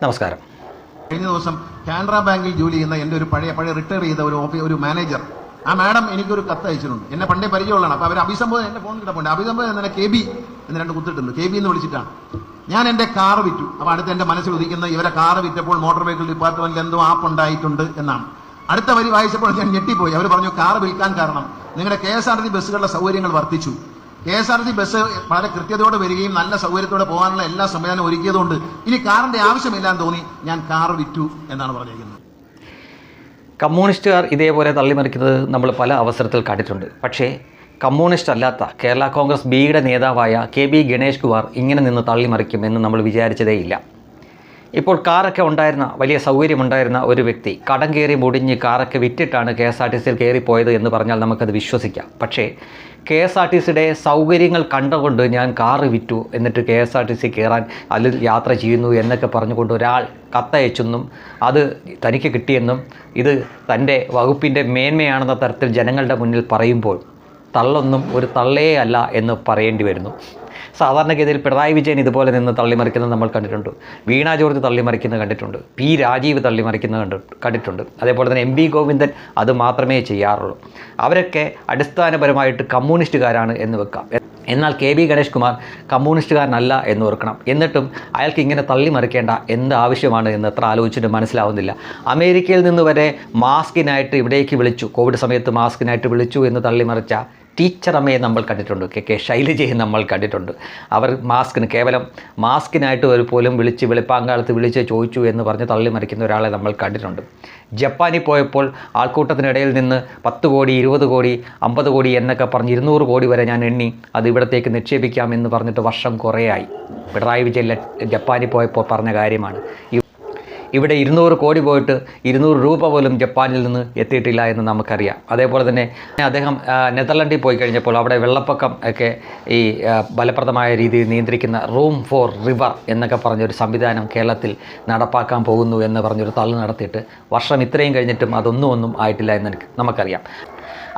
നമസ്കാരം. കഴിഞ്ഞ ദിവസം കാനറ ബാങ്കിൽ ജോലി ചെയ്യുന്ന എൻ്റെ ഒരു പഴയ റിട്ടയർ ചെയ്ത ഒരു മാനേജർ, ആ മാഡം എനിക്കൊരു കത്ത് അയച്ചിട്ടുണ്ട്. എന്നെ പണ്ടേ പരിചയമുള്ളതാണ്. അപ്പോൾ അവർ അഭിസംബോധന എൻ്റെ ഫോണിൽ കിടപ്പുണ്ട്. അഭിസംബോധന തന്നെ KB എന്ന് 2 കുത്തിട്ടുണ്ട്. KB എന്ന് വിളിച്ചിട്ടാണ്. ഞാൻ എൻ്റെ കാറ് വിറ്റു. അപ്പോൾ അടുത്ത് എൻ്റെ മനസ്സിൽ ഉദിക്കുന്ന ഇവരെ കാറ് വിറ്റപ്പോൾ മോട്ടോർ വെഹിക്കിൾ ഡിപ്പാർട്ട്മെന്റിൽ എന്തോ ആപ്പ് ഉണ്ടായിട്ടുണ്ട് എന്നാണ്. അടുത്ത വരി വായിച്ചപ്പോൾ ഞാൻ ഞെട്ടിപ്പോയി. അവർ പറഞ്ഞു കാറ് വിൽക്കാൻ കാരണം നിങ്ങളുടെ KSRTC ബസ്സുകളുടെ സൗകര്യങ്ങൾ വർദ്ധിച്ചു. KSRTC ബസ് വളരെ കൃത്യതയോടെ വരികയും നല്ല സൗകര്യത്തോടെ പോകാനുള്ള എല്ലാ സംവിധാനം ഒരുക്കിയതുകൊണ്ട് ഇനി കാറിന്റെ ആവശ്യമില്ലാന്ന് തോന്നി ഞാൻ കാർ വിറ്റു എന്നാണ് പറഞ്ഞിരിക്കുന്നത്. കമ്മ്യൂണിസ്റ്റുകാർ ഇതേപോലെ തള്ളിമറിക്കുന്നത് നമ്മൾ പല അവസരത്തിൽ കണ്ടിട്ടുണ്ട്. പക്ഷേ കമ്മ്യൂണിസ്റ്റ് അല്ലാത്ത കേരള കോൺഗ്രസ് ബിയുടെ നേതാവായ KB ഗണേഷ് കുമാർ ഇങ്ങനെ നിന്ന് തള്ളിമറിക്കും എന്ന് നമ്മൾ വിചാരിച്ചതേയില്ല. ഇപ്പോൾ കാറൊക്കെ ഉണ്ടായിരുന്ന, വലിയ സൗകര്യമുണ്ടായിരുന്ന ഒരു വ്യക്തി കടം കയറി മുടിഞ്ഞ് കാറൊക്കെ വിറ്റിട്ടാണ് KSRTCയിൽ കയറിപ്പോയത് എന്ന് പറഞ്ഞാൽ നമുക്കത് വിശ്വസിക്കാം. പക്ഷേ KSRTCയുടെ സൗകര്യങ്ങൾ കണ്ടുകൊണ്ട് ഞാൻ കാറ് വിറ്റു, എന്നിട്ട് KSRTC കയറാൻ അതിൽ യാത്ര ചെയ്യുന്നു എന്നൊക്കെ പറഞ്ഞുകൊണ്ട് ഒരാൾ കത്തയച്ചെന്നും അത് തനിക്ക് കിട്ടിയെന്നും ഇത് തൻ്റെ വകുപ്പിൻ്റെ മേന്മയാണെന്ന തരത്തിൽ ജനങ്ങളുടെ മുന്നിൽ പറയുമ്പോൾ തള്ളൊന്നും ഒരു തള്ളേ അല്ല എന്ന് പറയേണ്ടി വരുന്നു. സാധാരണഗതിയിൽ പിണറായി വിജയൻ ഇതുപോലെ നിന്ന് തള്ളിമറിക്കുന്നത് നമ്മൾ കണ്ടിട്ടുണ്ട്. വീണ ജോർജ് തള്ളിമറിക്കുന്നത് കണ്ടിട്ടുണ്ട്. P. രാജീവ് തള്ളിമറിക്കുന്നത് കണ്ടിട്ടുണ്ട്. അതേപോലെ തന്നെ MP. ഗോവിന്ദൻ അത് മാത്രമേ ചെയ്യാറുള്ളൂ. അവരൊക്കെ അടിസ്ഥാനപരമായിട്ട് കമ്മ്യൂണിസ്റ്റുകാരാണ് എന്ന് വെക്കാം. എന്നാൽ KB ഗണേഷ് കുമാർ കമ്മ്യൂണിസ്റ്റുകാരനല്ല എന്ന് ഓർക്കണം. എന്നിട്ടും അയാൾക്ക് ഇങ്ങനെ തള്ളിമറിക്കേണ്ട എന്ത് ആവശ്യമാണ് എന്ന് എത്ര ആലോചിച്ചിട്ട് മനസ്സിലാവുന്നില്ല. അമേരിക്കയിൽ നിന്ന് വരെ മാസ്കിനായിട്ട് ഇവിടേക്ക് വിളിച്ചു, കോവിഡ് സമയത്ത് മാസ്കിനായിട്ട് വിളിച്ചു എന്ന് തള്ളിമറിച്ച ടീച്ചറമ്മയെ നമ്മൾ കണ്ടിട്ടുണ്ട്. KK ശൈലജയെ നമ്മൾ കണ്ടിട്ടുണ്ട്. അവർ കേവലം മാസ്കിനായിട്ട് പോലും വെളുപ്പാങ്കാലത്ത് വിളിച്ച് ചോദിച്ചു എന്ന് പറഞ്ഞ് തള്ളിമറിക്കുന്ന ഒരാളെ നമ്മൾ കണ്ടിട്ടുണ്ട്. ജപ്പാനിൽ പോയപ്പോൾ ആൾക്കൂട്ടത്തിനിടയിൽ നിന്ന് 10 കോടി 20 കോടി 50 കോടി എന്നൊക്കെ പറഞ്ഞ് 200 കോടി വരെ ഞാൻ എണ്ണി അത് ഇവിടത്തേക്ക് നിക്ഷേപിക്കാം എന്ന് പറഞ്ഞിട്ട് വർഷം കുറേയായി. പിണറായി വിജയൻ ജപ്പാനിൽ പോയപ്പോൾ പറഞ്ഞ കാര്യമാണ്. ഇവിടെ 200 കോടി പോയിട്ട് 200 രൂപ പോലും ജപ്പാനിൽ നിന്ന് എത്തിയിട്ടില്ല എന്ന് നമുക്കറിയാം. അതേപോലെ തന്നെ അദ്ദേഹം നെതർലൻഡിൽ പോയി കഴിഞ്ഞപ്പോൾ അവിടെ വെള്ളപ്പൊക്കം ഒക്കെ ഈ ഫലപ്രദമായ രീതിയിൽ നിയന്ത്രിക്കുന്ന റൂം ഫോർ റിവർ എന്നൊക്കെ പറഞ്ഞൊരു സംവിധാനം കേരളത്തിൽ നടപ്പാക്കാൻ പോകുന്നു എന്ന് പറഞ്ഞൊരു തള്ളു നടത്തിയിട്ട് വർഷം ഇത്രയും കഴിഞ്ഞിട്ടും അതൊന്നും ആയിട്ടില്ല എന്ന് നമുക്കറിയാം.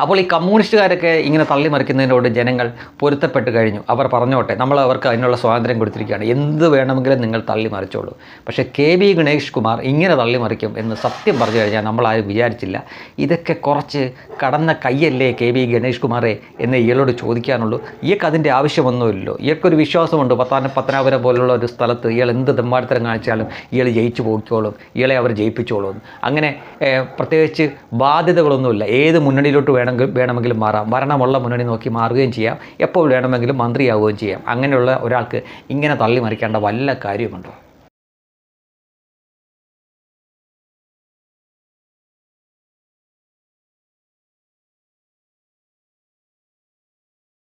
അപ്പോൾ ഈ കമ്മ്യൂണിസ്റ്റുകാരൊക്കെ ഇങ്ങനെ തള്ളിമറിക്കുന്നതിനോട് ജനങ്ങൾ പൊരുത്തപ്പെട്ട് കഴിഞ്ഞു. അവർ പറഞ്ഞോട്ടെ, നമ്മൾ അവർക്ക് അതിനുള്ള സ്വാതന്ത്ര്യം കൊടുത്തിരിക്കുകയാണ്, എന്ത് വേണമെങ്കിലും നിങ്ങൾ തള്ളിമറിച്ചോളൂ. പക്ഷേ KB ഗണേഷ് കുമാർ ഇങ്ങനെ തള്ളിമറിക്കും എന്ന് സത്യം പറഞ്ഞു കഴിഞ്ഞാൽ നമ്മളാരും വിചാരിച്ചില്ല. ഇതൊക്കെ കുറച്ച് കടന്ന കയ്യല്ലേ KB ഗണേഷ് കുമാറെ എന്ന് ഇയാളോട് ചോദിക്കാനുള്ളൂ. ഇയാൾക്ക് അതിൻ്റെ ആവശ്യമൊന്നുമില്ലല്ലോ. ഇയാൾക്കൊരു വിശ്വാസമുണ്ട്, പത്തനാപുരം പോലുള്ള ഒരു സ്ഥലത്ത് ഇയാൾ എന്ത് തെമ്മാടിത്തരം കാണിച്ചാലും ഇയാൾ ജയിച്ചു പോയിക്കോളും, ഇയാളെ അവർ ജയിപ്പിച്ചോളും. അങ്ങനെ പ്രത്യേകിച്ച് ബാധ്യതകളൊന്നുമില്ല. ഏത് മുന്നണിയിലോട്ട് വേണമെങ്കിലും മാറാം. ഭരണമുള്ള മുന്നണി നോക്കി മാറുകയും ചെയ്യാം. എപ്പോൾ വേണമെങ്കിലും മന്ത്രിയാവുകയും ചെയ്യാം. അങ്ങനെയുള്ള ഒരാൾക്ക് ഇങ്ങനെ തള്ളിമറിക്കേണ്ട വല്ല കാര്യമുണ്ടോ?